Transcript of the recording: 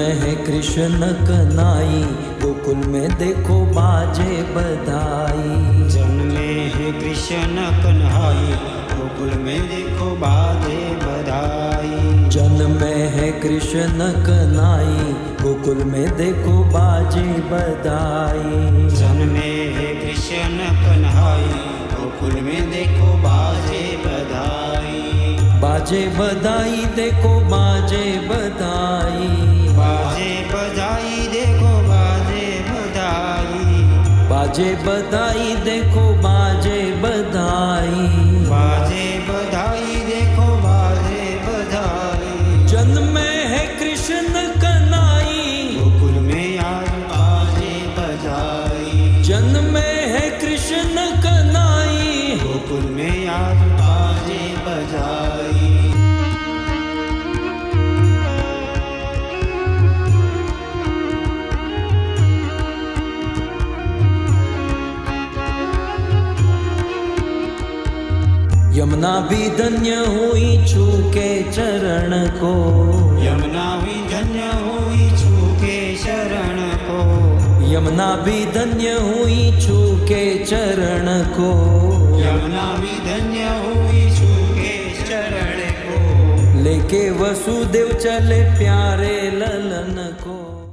में है कृष्ण कन्हई, गोकुल में देखो बाजे बधाई। जन्मे है कृष्ण कन्हई, गोकुल में देखो बाजे बधाई। जन्मे है कृष्ण कन्हई, गोकुल में देखो बाजे बधाई। जन्मे है कृष्ण कन्हई, गोकुल में देखो बाजे बधाई। बाजे बधाई देखो बाजे बधाई। बाजे बधाई देखो बाजे बधाई। बाजे बधाई देखो बाजे बधाई। बाजे बधाई देखो बाजे बधाई। जन्मे है कृष्ण कन्हई, गोकुल में आज बाजे बधाई। जन्मे है कृष्ण कन्हई, गोकुल में आज बाजे बधाई। यमुना भी धन्य हुई छूके चरण को। यमुना भी धन्य हुई छूके शरण को। यमुना भी धन्य हुई छूके चरण को। यमुना भी धन्य हुई छूके चरण को। लेके वसुदेव चले प्यारे ललन को।